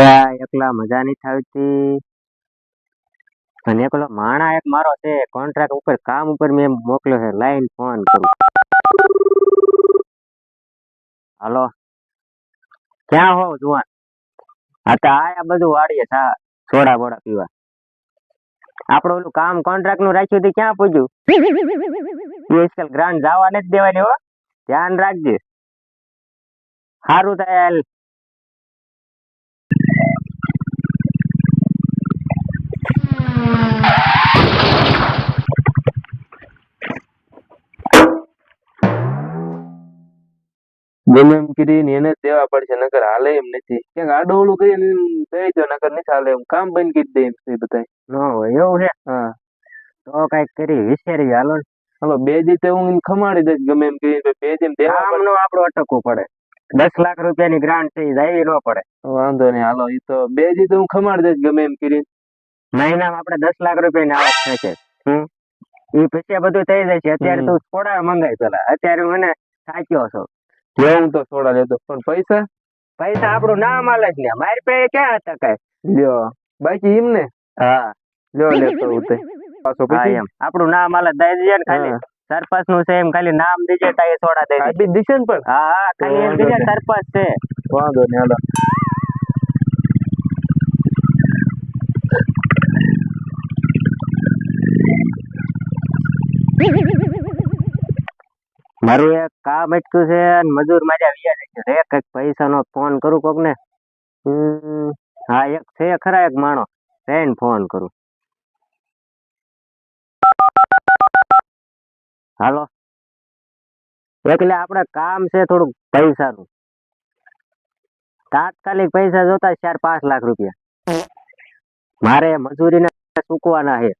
એકલા મજા નહીં થાવતી. અને એકલો માણા એક મારો છે કોન્ટ્રાક્ટ ઉપર કામ ઉપર મેં મોકલ્યો છે, લાઈન ફોન કરું. હાલો, ક્યાં હો જુવાન? હા તો આયા બધું વાડીએ સોડા બોડા પીવા. આપડે ઓલું કામ કોન્ટ્રાક્ટ નું રાખ્યું હતું ક્યાં પૂછ્યું? પીએસએલ ગ્રાન્ટ જવા નથી દેવાની હો, ધ્યાન રાખજે. સારું થાય. ગમે એમ કરીને એને જ દેવા પડશે, નકર હાલે એમ નથી. ક્યાંક આડોવડું કરીને દઈ દો, નકર નથી હાલે એમ. કામ બંધ કરી દે એમ છે બધા. ન હોય એવું છે? હા તો કઈક કરી વિચારી. હાલો હાલો, 2 દી હું એને ખમાડી દઈશ. ગમે એમ કરીને 2 દી દેવા નો આપડું અટકવું પડે. 10 લાખ રૂપિયાની ગ્રાન્ટ છે, જાવી ન પડે. વાંધો નહીં. હાલો, એ તો 2 દી હું ખમાડી દઈશ ગમે એમ કરીને. મહિનામાં આપણે 10 લાખ રૂપિયાની આવક થશે. એ પછી બધું થઈ જશે. અત્યારે તું થોડા મંગાઈ પેલા. અત્યારે હું એને થાક્યો છો. હું તો થોડા લેતો, પણ પૈસા પૈસા આપણું નામ આલે જ ને. મારી પાસે ક્યાં હતા કઈ? લ્યો બાકી એમ ને. હા લ્યો લેતો હું પાછો પછી એમ આપણું નામ આલે દઈ દેજે ને. ખાલી સરપંચ નું છે એમ ખાલી નામ દેજે તો એ થોડા દઈ આપી દીશે ને. પણ હા ખાલી એમ દેજે સરપંચ છે. વાંધો નહીં. હાલો મારું એક કામ અટક્યું છે, મજૂર માર્યા વ્યા છે. રે કઈક પૈસા નો ફોન કરું કોક ને. હા એક છે ખરા એક માણો, એને ફોન કરું. હાલો, એટલે આપણે કામ છે થોડુંક પૈસાનું. તાત્કાલિક પૈસા જોતા 4-5 લાખ રૂપિયા મારે મજૂરીને ચૂકવાના છે.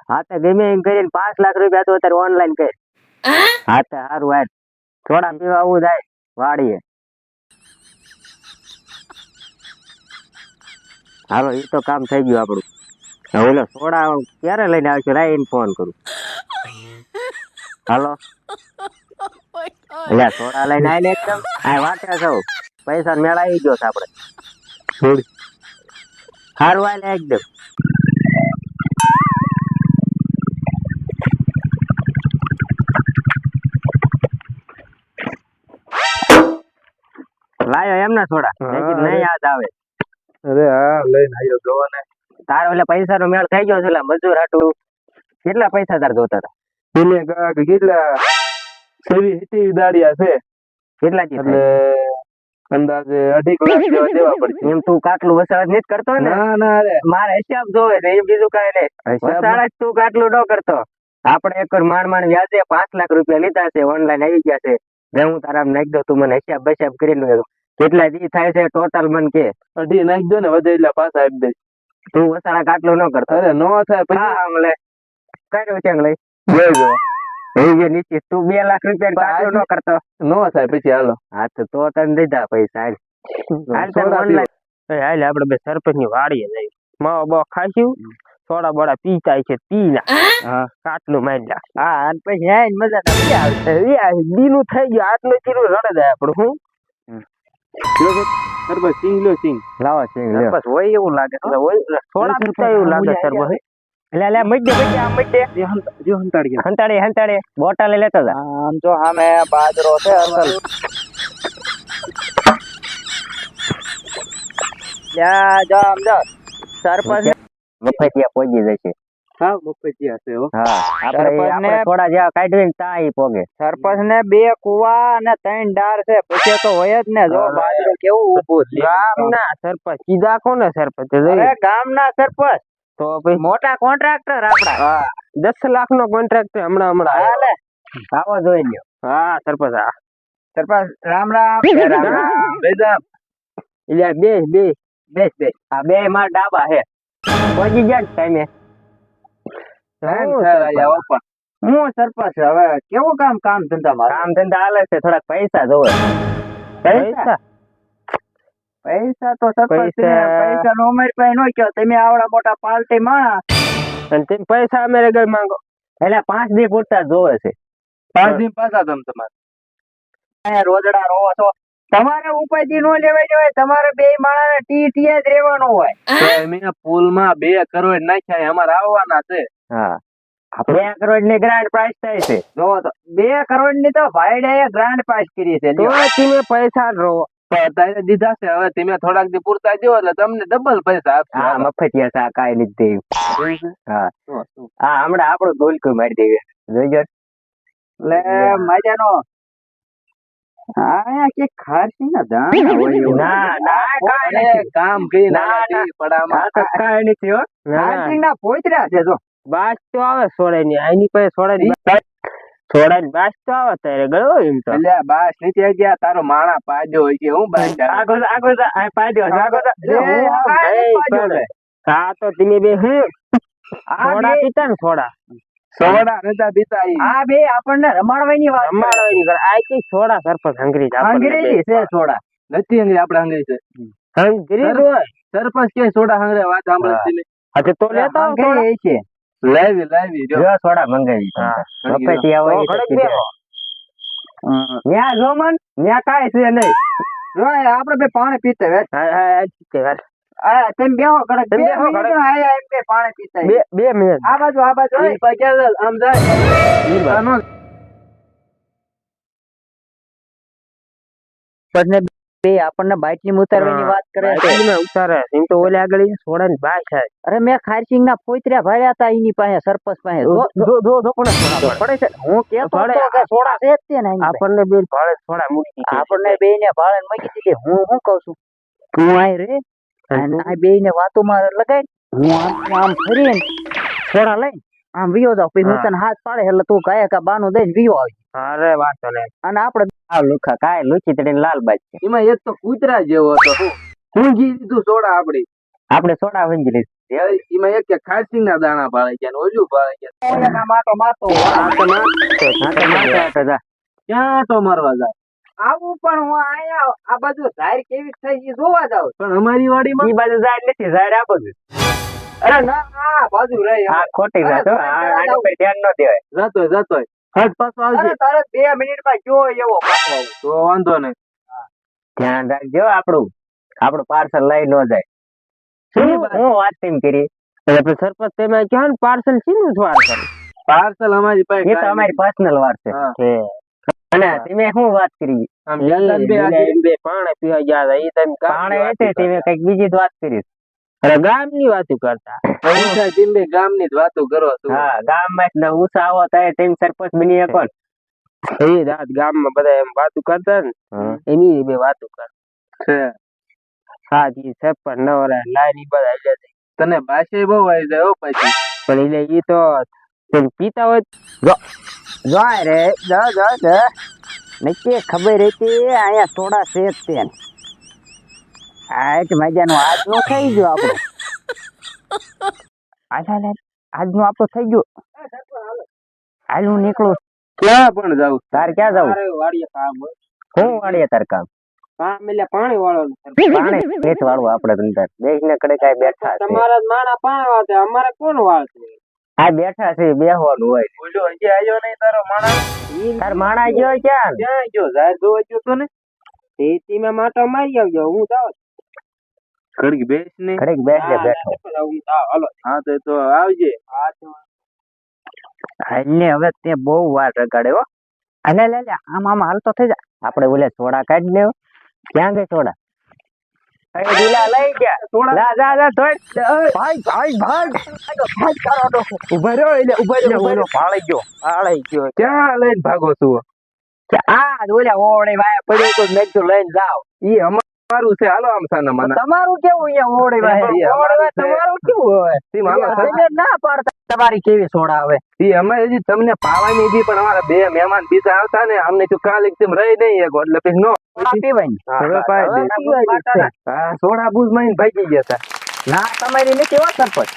હા તો ગમે એમ કરીને 5 લાખ રૂપિયા તો અત્યારે ઓનલાઈન કર. હા તો સારું. યાર થોડા પીવા આવું જાય વાડીએ. હાલો, એ તો કામ થઈ ગયું આપણું. હવે ઓલો સોડા ક્યારે લઈને આવશે? લાઈને ફોન કરું. હાલો, એટલે સોડા લઈને આવીને એકદમ આ વાંચે સૌ પૈસા મેળા આવી ગયો છે આપડે. સારું આલે એકદમ. લાયો એમને થોડા નહીં યાદ આવે. અરે હા, લઈને આવ્યો જોવાને. તારો એટલે પૈસા નો મેળ થઈ ગયો છે. એટલે મજૂર હાટું કેટલા પૈસા તાર જોતા હતા? કેટલા 70 દાડિયા છે. કેટલા એટલે અંદાજે 2.5 લાખ જેવા દેવા પડશે. એમ તું કાટલું વસાડ નથી કરતો ને? ના ના, અરે મારે હિસાબ જોવે છે, એમ બીજું કઈ નહીં. વસાડ જ તું કાટલું ન કરતો. આપણે એક માંડ વ્યાજે 5 લાખ રૂપિયા લીધા છે, ઓનલાઈન આવી ગયા છે. હું તારા નાખી દઉં, તું મને હિસાબ બસાબ કરી લો. કેટલા દી થાય છે ટોટલ મને કે. 2.5 નાખી દો ને, વધે એટલે પાછા આપી દઈશ. તું વસાડા કાટલું ન કરતો. અરે નો થાય પછી કર્યું છે લઈ જોજો. નીચે તું 2 લાખ રૂપિયા કાટલું ન કરતો. નો થાય પછી. હાલો હા તો તને દીધા પૈસા. હાલ આપડે બે સરપંચ ની વાડીએ જઈએ. માવા બા ખાશું, સોડા બોડા પીતા છે, પીના કાટલું મારી. હા પછી મજા દીનું થઈ ગયું. આટલું ચીરું રડે જાય આપડું. સરપંચ સિંગ લ્યો, સિંગ લાવો સિંગ લ્યો. બસ હોય એવું લાગે. સોડા પીતા એવું લાગે સરપંચ. એટલે મજ્જે આમ મજ્જે હંતાડે બોટલ લેતો જા. આમ તો સામે બાજરો છે અસલ. સરપંચ મફતિયા પોગી જશે. હા મફતિયા છે. આપણે થોડા જ્યાં કાઢવીને ત્યાં ઈ પોગે. સરપંચ ને 2 કુવા અને 3 ડાર છે. પછી તો હોય જ ને. જો બાજરો કેવું ઊભું છે. ગામના સરપંચ કીધા કોને સરપંચ? ગામના સરપંચ તો પછી મોટા કોન્ટ્રાક્ટર આપડા. 10 લાખ નો કોન્ટ્રાક્ટ હમણાં હાલે. આવો જોઈ લ્યો. હા સરપંચ. હા સરપંચ રામ રામ. બેસ. આ 2 માં ડાબા હે. પહોંચી ગયા ટાઈમે. હું સરપંચ હવે કેવું કામ ધંધા હાલે છે. થોડાક પૈસા જોવે. પૈસા તો સરપંચ પૈસા નો અમારી પાસે નો કયો. તમે આવડા મોટા પાર્ટી માણસ અને તમે પૈસા અમે ગઈ માંગો. એટલે 5 દી પૂરતા જોવે છે. 5 દી પાછા તમે તમારે રોજડા રોવો છો. તમારે ઉપાધિ નો લેવાય હોય, તમારે બે માણસ ટી જ રહેવાનું હોય. તો અમે પુલમાં 2 કરોડ નાખ્યા અમારે આવવાના છે. હા 2 કરોડ ની ગ્રાન્ડ પ્રાઇસ થાય છે. જો 2 કરોડ ની તો ભાઈ ગ્રાન્ડ પ્રાઇસ કરી છે. તો તમે પૈસા રો અત્યારે દીધા છે, હવે તમે થોડાક દી પૂરતા દો એટલે તમને ડબલ પૈસા આપશે. હા મફતિયા સા કાઈ નથી. હા હા હમણાં આપણું ગોલકું મારી દેવી જોઈજો એટલે મજાનો. હા કે ખાસી ના દાણા હોય. ના ના કાઈ કામ કરીને પડામાં કાઈ નથી હો. ખાસી ના પોતરા છે. જો બાસ તો આવે સોડાઈ ની આની પાસે સોડાઈ બાસ તો આવે ત્યારે ગયો એમ તો. એટલે બાસ નીચે ગયા તારો માણા પાડ્યો હોય છે. હું બાસ આગળ પાડ્યો હા તો તમે બે હું સોડા પીતા ને સોડા નતા પીતા. આ બે આપણને રમાડવાની વાત આ કઈ સોડા સરપંચ અંગ્રેજ છે. સોડા નથી અંગ્રેજ આપડે અંગ્રેજ છે. અંગ્રેજ સરપંચ કે સોડા હંગરે વાત સાંભળે તમે. અચ્છા તો લેતા આવો છે. લાવી જો સોડા મંગાવી. ન્યા જોમન ન્યા કાઈ છે નહીં. જો આપણે બે પાણી પીતે વેર. તેમ બેહો કડક બે મિનિટ આયા એમ બે પાણી પીતા. 2 મિનિટ આ બાજુ આમ જાય. પછી બે આપણને બાઇકની ઉતારવાની વાત કરે છે. ઉતારે એમ તો ઓલે આગળ સોડા ની બાસ છે. અરે મેં ખારસિંગ ના પોતર્યા ભાડ્યા હતા એની પાસે સરપંચ પાસે. પડે છે. હું કેતો કે સોડા છે જ તે ને આપણને બે ભાડે સોડા મૂકી. આપણને બે ને ભાડે મૂકી દીધી. હું શું કઉ છું તું આય રે અને આ બે ને વાતો માં લગાડ. હું આમ ફરીને સોડા લઈને આમ વિયો જાવ. પછી હું તને હાથ પાડે એટલે તું કાયા કા બાનું દઈને વિયો આવી. અરે વાતો નહીં. અને આપડે લુખા કાય લુચી તડીને લાલબાજ છે. એમાં એક તો કૂતરા જેવો હતો. ઊંઘી દીધું સોડા આપણે સોડા ઊંઘી લીધું. એમાં એક ખારસિંગ ના દાણા ભાળે ગયા, ઓજુ ભાળે ગયા. મારતો ક્યાં આટો મારવા જાય? આવું પણ હું આયા આ બાજુ ઝાડ કેવી થઈ ગઈ જોવા જાવ. પણ અમારી વાડીમાં ઈ બાજુ ઝાડ નથી, ઝાડ આ બાજુ. અરે ના આ બાજુ રહી. આ ખોટી વાત હો. આને પર ધ્યાન ન દેવાય. જતોય હટ પાછો આવજે. તારે 2 મિનિટમાં જો એવો પાછો આવું તો વાંધો નહીં. ધ્યાન રાખજો. આપણું પાર્સલ લઈ ન જાય. હું વાત તેમ કરી એટલે સરપંચ તમે ક્યાં પાર્સલ શીનું વાર કરે? પાર્સલ અમારી પાસે. એ તો અમારી પર્સનલ વાત છે. અને તમે શું વાત કરી? બે પાણી પીવા ગયા હતા. એ તમે પાણી એટલે તમે કઈક બીજી જ વાત કરી. અરે ગામની વાતો કરતા. તમે ગામની જ વાતો કરો છો. હા ગામમાં ઉષા આવો ત્યારે તમે સરપંચ બની શકો. એ રાત ગામમાં બધા એમ વાતો કરતા ને એની બે વાતો કરતા. હા જી સરપંચ નવરા લારી બધા આવી જાય. તને ભાષે બહુ આવી જાય હો પછી. પણ એટલે એ તો પીતા હોય જાય રે નક્કી ખબર હતી અહીંયા થોડા છે જ તે. મજાનું આજનું થઈ ગયું આપણું. આજનું આપણું થઈ ગયું. હાલ હું નીકળું. ક્યાં પણ જાઉં? તાર ક્યાં જવું? વાડીએ કામ હોય. હું વાડીએ તાર કામ? એટલે પાણી વાળવાનું. પાણી ખેત વાળવું આપડે અંદર દેખ ને કડે કાંઈ બેઠા છે. તમારા માણા પાણી વાળે અમારે કોણ વાળશે? આ બેઠા છે બેહવાનું હોય. બોલો હજી આવ્યો નહીં તારો માણા? તાર માણા ગયો ક્યાં ગયો? જાહેર જોવા ગયો તો ને. મેં માટો મારી આવજો. હું જાઉં ઘડીક બેસ ને બેઠો. હા તો આવજે. ને હવે તે બહુ વાર રગાડે હો. લે આમ હાલતો થઈ જા. આપડે બોલે સોડા કાઢી લેવો. ક્યાં ગઈ સોડા? લઈ ગયા. જા થોડ ઉભા રહ્યો. ભાળી ગયો. ક્યાં લઈને ભાગો છું? ઓલા ઓળે વાયા પડ્યો તો મેં કીધું લઈને જાઓ. ઈ અમારું છે. હાલો આમ સાના માના. તમારું કેવું અહીંયા ઓળે વાયા? તમારું કેવું હોય? ના પાડતા તમારી કેવી સોડા આવે? અમે હજી તમને પાવાની હતી પણ અમારા 2 મહેમાન બીજા આવતા ને અમને તો કાલે તેમ રહી નહીં એક એટલે પછી નો સોડા બૂઝ માં ભાગી ગયા હતા. ના તમારી નથી હો સરપંચ.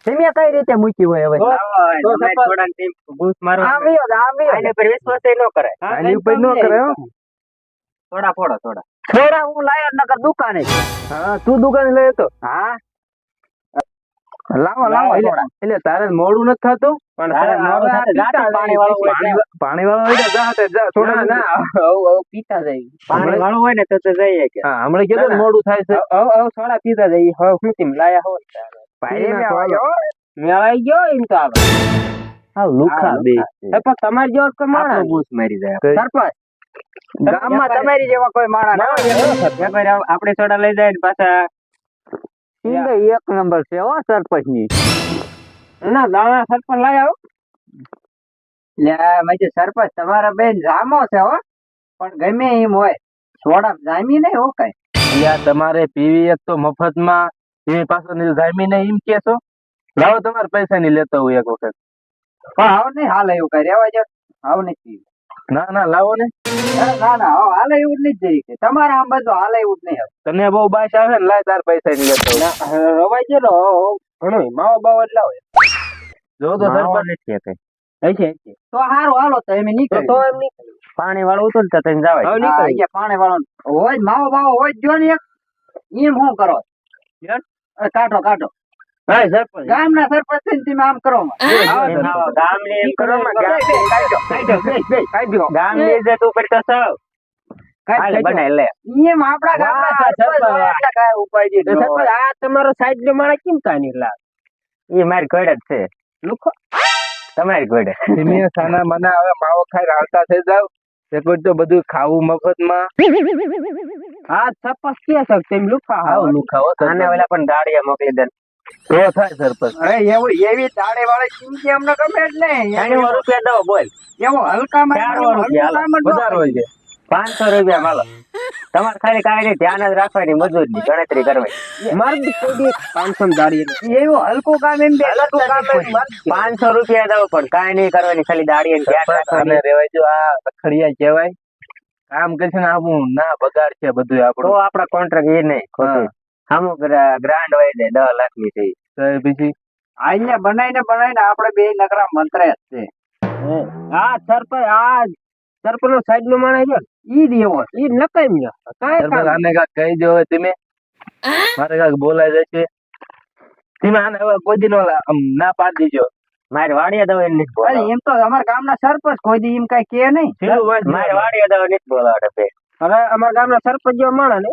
તમે કઈ રીતે મૂકી હોય હવે? વિશ્વાસ ન કરે. સોડા ફોડો સોડા હું લાયો નકર દુકાને. હા તું દુકાને લઈ તો. હા લાવો લાવો થોડા. એટલે તારે મોડું નથી થતું પણ તારે મોડું થતું, જાતું પાણીવાળું હોય એટલે. પાણીવાળો હોય ને જા તે જા થોડા ના પીતા જાય પાણી વાળું હોય ને તો જઈએ કે હા હમણાં કીધું ને મોડું થાય છે થોડા પીતા જાય હવે શું તેમ લાયા હોય ભાઈ મેં આવ્યો. મેળાઈ ગયો એમ તો આવે હા લુખા બે પણ તમારે જેવો કોઈ માણસ આપણો બૂસ મારી જાય. સરપંચ ગામમાં તમારી જેવા કોઈ માણસ ના હોય. વેપારી આપણે સોડા લઈ જાય ને પાછા એક નંબર છે હો સરપંચ ની. ના દાણા સરપંચ લાયા આવો લે સરપંચ તમારા બેન જામો છે હો, પણ ગમે એમ હોય સોડા જામી નહીં હો કઈ. યાર તમારે પીવી એક તો મફતમાં એની પાછળ જામીને એમ કેશો લાવો તમારે પૈસા ની લેતો હું એક વખત પણ આવ નહીં હાલે એવું કઈ રેવા જો. આવ નહીં પીવું. ના ના લાવો ને ના ના આવ હાલે એવું જ નહીં જઈ કે તમારે આમ બધું હાલે એવું જ નહીં. તને બહુ બાશ આવે ને લાય તાર પૈસા ની લેતો રવાઈ ગયો ઘણો માવો બાવો જ લાવો જો તો સરપંચ તો હારું હાલો તો એમ નીકળ તો એમ નહીં પાણી વાળું હતું ને તો તને જવાય. પાણી વાળો હોય જ માવો બાવો હોય જ જો ને એક એમ શું કરો કાઢો કાઢો હા સરપંચ ગામના સરપંચ થઈને તમે આમ કરો ગામની એમ કરો ગામની ઇજ્જત ઉપર તો સૌ બનાય લે એમ આપડા ગામના સરપંચ એટલે કાય ઉપાય દી સરપંચ આ તમારો સાઈડ નો માણસ કેમ કાની લાગ એ મારી ઘોડે જ છે લુખો તમારી ઘોડે તમે સાના મના હવે માવો ખાઈ હાલતા થઈ જાવ એક તો બધું ખાવું મફતમાં આ સરપંચ કે છે તેમ લુખા હાવ લુખાવો આને ઓલા પણ ગાડીએ મોકલી દે તો થાય સરપંચ અરે એવું એવી દાડે વાળી ચીમકી અમને ગમે જ નહીં. ₹50 દો બોલ એવો હલકામાં વધારે હોય છે ₹500 માલો તમારે ખાલી કાંઈ ધ્યાન જ રાખવાની મજૂરની ગણતરી કરવાની. મારી કોઈ 500 દાડી એવું હલકું કામ એમ ₹500 દો પણ કાંઈ નહીં કરવાની ખાલી દાડી રેવાય જો આ રખડિયા કહેવાય કામ કરશે ને આપણું ના બગાડ છે બધું આપણું તો આપડા કોન્ટ્રાક્ટ એ નહીં ખોટું અમુક ગ્રાન્ડ હોય ને 10 લાખ ની થઈ પછી અહીંયા બનાવીને આપડે બે નકરા મંત્ર જ છે. આ સરપંચ નો સાઈડ નો માણસ છે ઈ દેવો ઈ નકાઈ આને કાક કહી દો હવે તમે મારે કાક બોલાય જશે તમે આને હવે કોઈ દી ના પાડી દીજો મારે વાડિયા દવા એમ તો અમારા ગામના સરપંચ કોઈ દી એમ કઈ કે નહીં મારે વાડિયા દવા નથી બોલાવડે હવે અમારા ગામના સરપંચ જેવા માણસ ને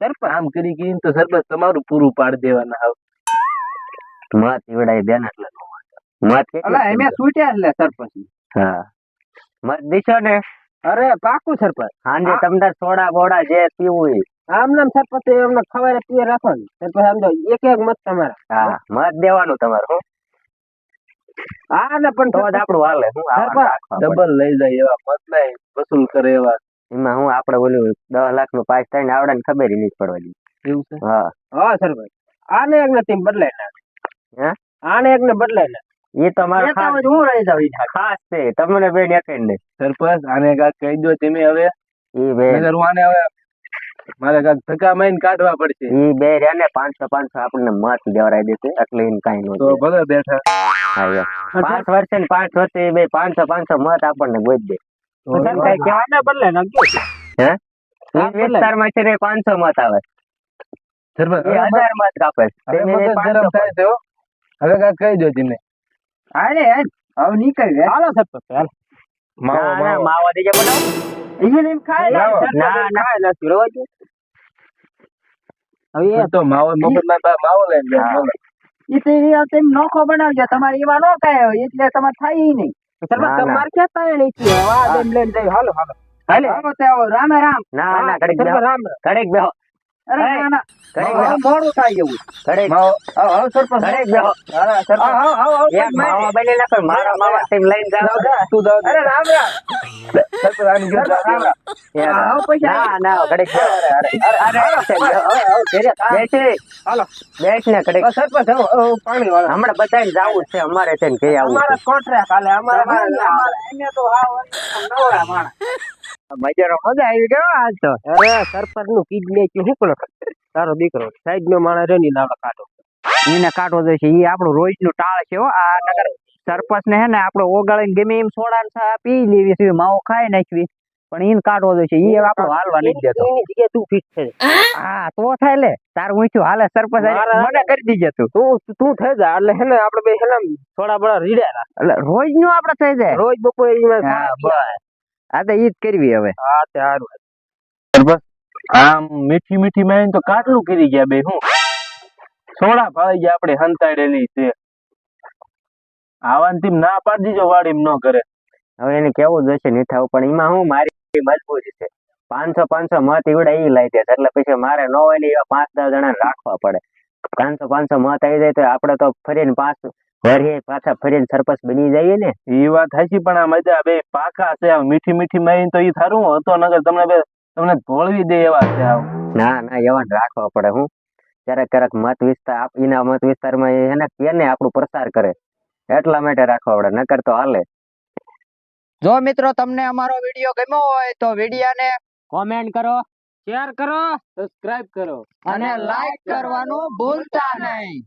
સરપંચ આમ કરી તો સરપંચ તમારું પૂરું પાડી દેવાના આવ મત ઈવડાઈ દે ને એટલે મત એમે છૂટ્યા એટલે સરપંચ હા મત દીશો ને અરે પાકું સરપંચ હાંજે તમને સોડા બોડા જે પીવું આમ નામ સરપંચ એમને ખવાય પીએ રાખવાનું સરપંચ આમ તો એક મત તમારા હા મત દેવાનું તમારે હું હા ને પણ તો જ આપણું હાલે ડબલ લઈ જાય એવા મત નહીં વસૂલ કરે એવા એમાં હું આપડે ઓલું 10 લાખ નું પાસ થાય ને આવડે ને ખબર નહીં પડવાની એવું છે હા હા સરપંચ આને એક ને તેમ બદલાય ના હે આને એક ને બદલાય ના એ તમારે હું રહી જાવ ખાસ છે તમને બે ને નહીં સરપંચ આને કાક કહી દો તમે હવે ઈ બે આને હવે મારે કાક ધક્કા મારીને કાઢવા પડશે ઈ બે રે ને 500 આપણને મત દેવરાઈ દેશે એટલે એને કઈ નો તો ભલે બેઠા હા 5 વર્ષે ને 5 વર્ષે બે 500 મત આપણને ગોઈ દે કઈ કહેવાય ના બદલે ના હે વિસ્તારમાં છે 500 મત આવે સરપંચ 1000 મત કાપે ગરમ થાય છે હવે કાક કહી દો તમે અરે હવે નીકળ હાલો સરપંચ હાલ માવો દેજે બનાવ ઈ ખાય ના ના નથી રોજ હવે એ તો માવો મફતમાં માવો લઈને ઈ તો તેમ નોખો બનાવજો તમારે એવા નો કાય એટલે તમારે થાય ઈ નહીં સરપંચ તમારે ક્યાં થાય નહીં છે આ બેન લઈને જઈ હાલો હાલો હાલે આવો તો આવો રામ રામ ના ના કડીક બેહો રામ કડીક બેહો અરે ના ના કડીક મોડું થાય એવું કડીક માવો આવ સરપંચ કડીક બેહો અરે સરપંચ આવ એક માવા બને ના કર મારા માવા તેમ લઈને જાવ તું જાવ અરે રામ રામ સરપંચ આની જો રામ આવ પૈસા ના ના કડીક બેહો અરે બેઠે હાલો બેઠ ને કડીક સરપંચ પાણી વાળો હમણાં બતાઈને જાવું છે અમારે તેને કે આવું અમારા કોન્ટ્રાક્ટ હાલે અમારા એને તો આવ નવરા માણસ મજા આવી ગયો આજ તો અરે સરપંચ નું કિડનેપ શું કરો તારો દીકરો સાઈડ નો માણસ રેની નાવા કાઢો એને કાઢવો જોઈએ ઈ આપણું રોજ નું ટાળ છે હો આ નગર સરપંચ ને હે ને આપણે ઓગાળીને ગમે એમ સોડા પી લેવી છે માવો ખાઈ નાખવી પણ ઈન કાઢવો જોઈએ ઈ હવે આપણો હાલવા નથી દેતો. એની જગ્યાએ તું ફિટ છે. હા તો થાય લે તાર ઊંચું હાલે સરપંચ મારા મને કરી દીજે તું. તું થઈ જા એટલે હે ને આપણે બે હે ને થોડા બડા રીડ્યા રાખ. એટલે રોજ નું આપડે થઈ જાય. રોજ બપોરે ઈમાં હા બસ આ તો ઈ જ કરવી હવે. હા તે હારું. બસ આમ મીઠી મીઠી માં તો કાટલું કરી ગયા બે હું સોડા ભાઈ ગયા આપણે હંતાડેલી છે આવાન તીમ ના પાડી દીજો વાડી ન કરે. હવે એને કેવું જોઈશે નીઠાવ પણ એમાં હું મારી મજબૂરી છે 500 મત ઈવડા ઈ લઈ દે એટલે પછી મારે ન હોય ને એવા 5-10 જણા રાખવા પડે. 500 મત આવી જાય તો આપડે તો ફરીને પાછા ફરીને સરપંચ બની જઈએ ને. એ વાત હાચી પણ આ મજા બે પાકા છે મીઠી મીઠી માં તો ઈ થારું હતો નગર તમને ભોળવી દે એવા છે આવ. ના એવા રાખવા પડે હું ક્યારેક મત વિસ્તાર એના મત વિસ્તારમાં એને કે ને આપણું પ્રચાર કરે એટલા માટે રાખવા પડે નકર તો હાલે. જો મિત્રો તમને અમારો વિડીયો ગમ્યો હોય તો વિડીયોને કોમેન્ટ કરો, શેર કરો, સબસ્ક્રાઇબ કરો અને લાઈક કરવાનું ભૂલતા નહીં.